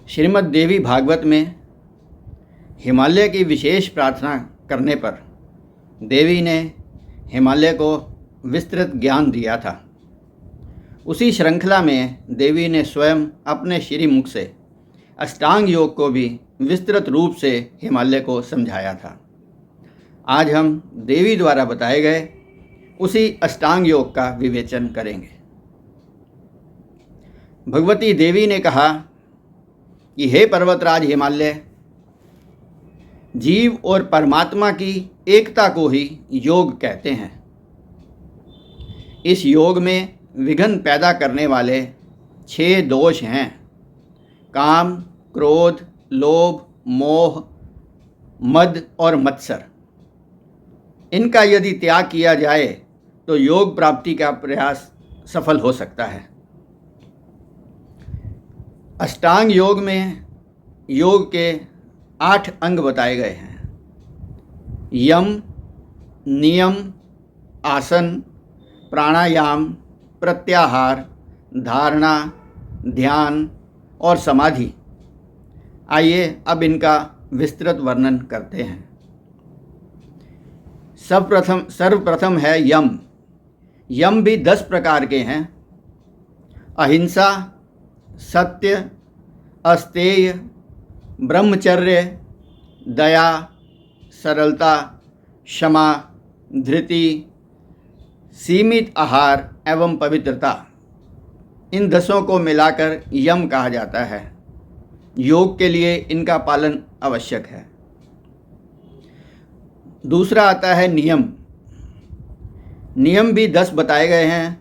श्रीमद् देवी भागवत में हिमालय की विशेष प्रार्थना करने पर देवी ने हिमालय को विस्तृत ज्ञान दिया था। उसी श्रृंखला में देवी ने स्वयं अपने श्रीमुख से अष्टांग योग को भी विस्तृत रूप से हिमालय को समझाया था। आज हम देवी द्वारा बताए गए उसी अष्टांग योग का विवेचन करेंगे। भगवती देवी ने कहा कि हे पर्वतराज हिमालय, जीव और परमात्मा की एकता को ही योग कहते हैं। इस योग में विघ्न पैदा करने वाले 6 दोष हैं: काम, क्रोध, लोभ, मोह, मद और मत्सर। इनका यदि त्याग किया जाए तो योग प्राप्ति का प्रयास सफल हो सकता है। अष्टांग योग में योग के 8 अंग बताए गए हैं: यम, नियम, आसन, प्राणायाम, प्रत्याहार, धारणा, ध्यान और समाधि। आइए अब इनका विस्तृत वर्णन करते हैं। सर्वप्रथम है यम। यम भी 10 प्रकार के हैं: अहिंसा, सत्य, अस्तेय, ब्रह्मचर्य, दया, सरलता, क्षमा, धृति, सीमित आहार एवं पवित्रता। इन 10 को मिलाकर यम कहा जाता है। योग के लिए इनका पालन आवश्यक है। दूसरा आता है नियम। नियम भी 10 बताए गए हैं: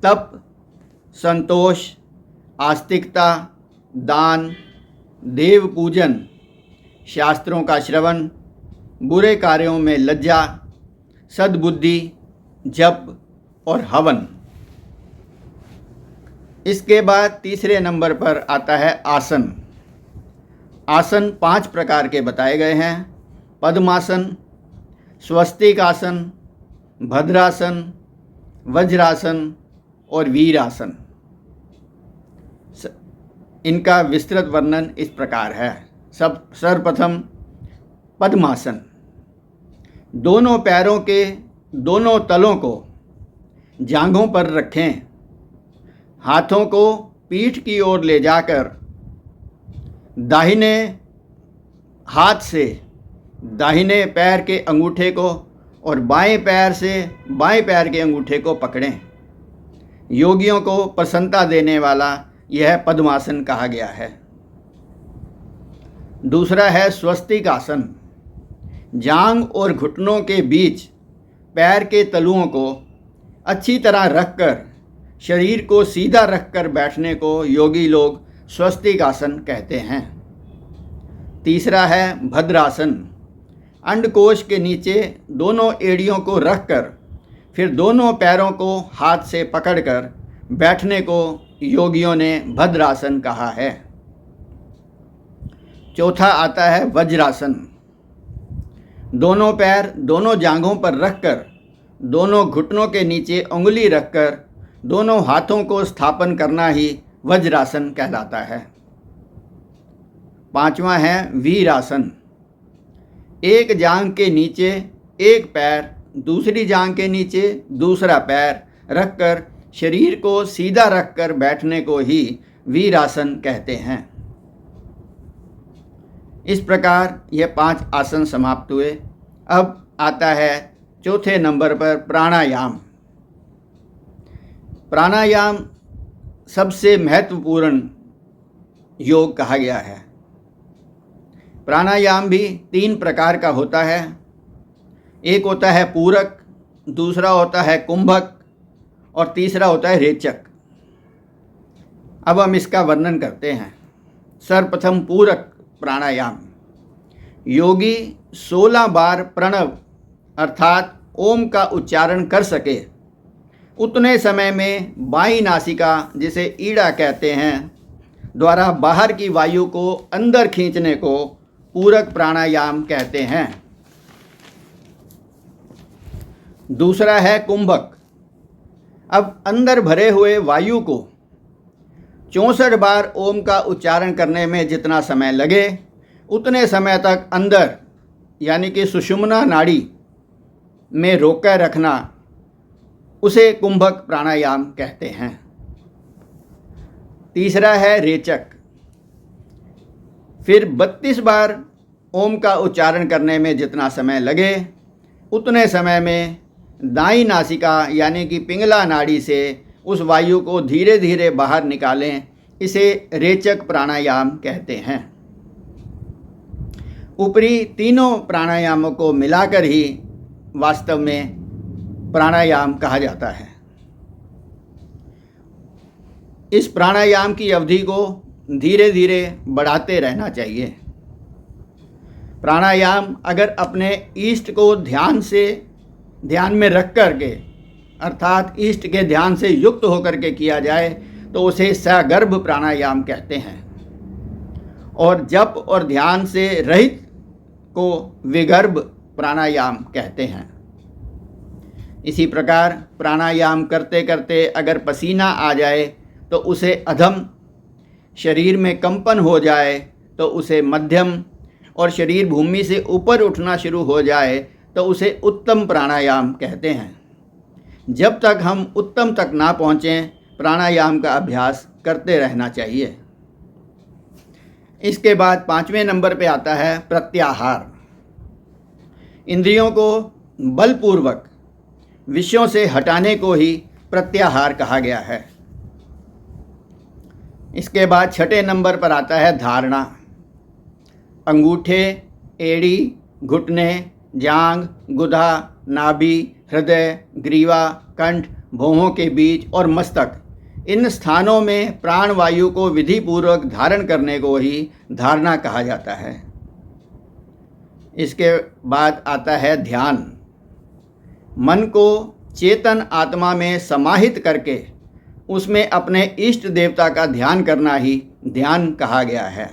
तप, संतोष, आस्तिकता, दान, देव पूजन, शास्त्रों का श्रवण, बुरे कार्यों में लज्जा, सद्बुद्धि, जप और हवन। इसके बाद तीसरे नंबर पर आता है आसन। आसन 5 प्रकार के बताए गए हैं: पद्मासन, स्वस्तिक आसन, भद्रासन, वज्रासन और वीरासन। इनका विस्तृत वर्णन इस प्रकार है। सर्वप्रथम पद्मासन। दोनों पैरों के दोनों तलों को जांघों पर रखें। हाथों को पीठ की ओर ले जाकर दाहिने हाथ से दाहिने पैर के अंगूठे को और बाएं पैर से बाएं पैर के अंगूठे को पकड़ें। योगियों को प्रसन्नता देने वाला यह पद्मासन कहा गया है। दूसरा है स्वस्तिक आसन। जांघ और घुटनों के बीच पैर के तलुओं को अच्छी तरह रखकर शरीर को सीधा रखकर बैठने को योगी लोग स्वस्तिक आसन कहते हैं। तीसरा है भद्रासन। अंडकोश के नीचे दोनों एड़ियों को रखकर फिर दोनों पैरों को हाथ से पकड़कर बैठने को योगियों ने भद्रासन कहा है। चौथा आता है वज्रासन। दोनों पैर दोनों जांघों पर रखकर दोनों घुटनों के नीचे उंगली रखकर दोनों हाथों को स्थापन करना ही वज्रासन कहलाता है। पांचवा है वीरासन। एक जांघ के नीचे एक पैर, दूसरी जांघ के नीचे दूसरा पैर रखकर शरीर को सीधा रखकर बैठने को ही वीरासन कहते हैं। इस प्रकार यह 5 आसन समाप्त हुए। अब आता है चौथे नंबर पर प्राणायाम। प्राणायाम सबसे महत्वपूर्ण योग कहा गया है। प्राणायाम भी 3 प्रकार का होता है। एक होता है पूरक, दूसरा होता है कुंभक और तीसरा होता है रेचक। अब हम इसका वर्णन करते हैं। सर्वप्रथम पूरक प्राणायाम। योगी 16 बार प्रणव अर्थात ओम का उच्चारण कर सके उतने समय में बाईं नासिका, जिसे ईड़ा कहते हैं, द्वारा बाहर की वायु को अंदर खींचने को पूरक प्राणायाम कहते हैं। दूसरा है कुंभक। अब अंदर भरे हुए वायु को 64 बार ओम का उच्चारण करने में जितना समय लगे उतने समय तक अंदर यानी कि सुषुम्ना नाड़ी में रोकर रखना, उसे कुंभक प्राणायाम कहते हैं। तीसरा है रेचक। फिर 32 बार ओम का उच्चारण करने में जितना समय लगे उतने समय में दाईं नासिका यानी कि पिंगला नाड़ी से उस वायु को धीरे धीरे बाहर निकालें, इसे रेचक प्राणायाम कहते हैं। ऊपरी तीनों प्राणायामों को मिलाकर ही वास्तव में प्राणायाम कहा जाता है। इस प्राणायाम की अवधि को धीरे धीरे बढ़ाते रहना चाहिए। प्राणायाम अगर अपने इष्ट को ध्यान में रख कर के अर्थात इष्ट के ध्यान से युक्त होकर के किया जाए तो उसे सगर्भ प्राणायाम कहते हैं, और जप और ध्यान से रहित को विगर्भ प्राणायाम कहते हैं। इसी प्रकार प्राणायाम करते करते अगर पसीना आ जाए तो उसे अधम, शरीर में कंपन हो जाए तो उसे मध्यम, और शरीर भूमि से ऊपर उठना शुरू हो जाए तो उसे उत्तम प्राणायाम कहते हैं। जब तक हम उत्तम तक ना पहुँचें प्राणायाम का अभ्यास करते रहना चाहिए। इसके बाद 5वें नंबर पे आता है प्रत्याहार। इंद्रियों को बलपूर्वक विषयों से हटाने को ही प्रत्याहार कहा गया है। इसके बाद 6ठे नंबर पर आता है धारणा। अंगूठे, एड़ी, घुटने, जांघ, गुदा, नाभि, हृदय, ग्रीवा, कंठ, भौहों के बीच और मस्तक, इन स्थानों में प्राणवायु को विधिपूर्वक धारण करने को ही धारणा कहा जाता है। इसके बाद आता है ध्यान। मन को चेतन आत्मा में समाहित करके उसमें अपने इष्ट देवता का ध्यान करना ही ध्यान कहा गया है।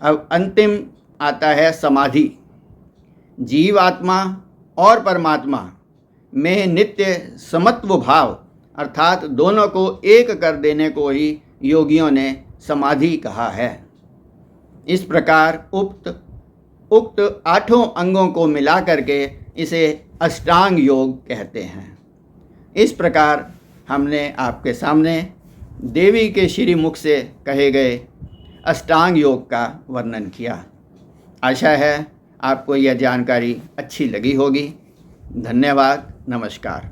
अब अंतिम आता है समाधि। जीव आत्मा और परमात्मा में नित्य समत्व भाव अर्थात दोनों को एक कर देने को ही योगियों ने समाधि कहा है। इस प्रकार उक्त 8 अंगों को मिला करके इसे अष्टांग योग कहते हैं। इस प्रकार हमने आपके सामने देवी के श्री मुख से कहे गए अष्टांग योग का वर्णन किया। आशा है आपको यह जानकारी अच्छी लगी होगी। धन्यवाद। नमस्कार।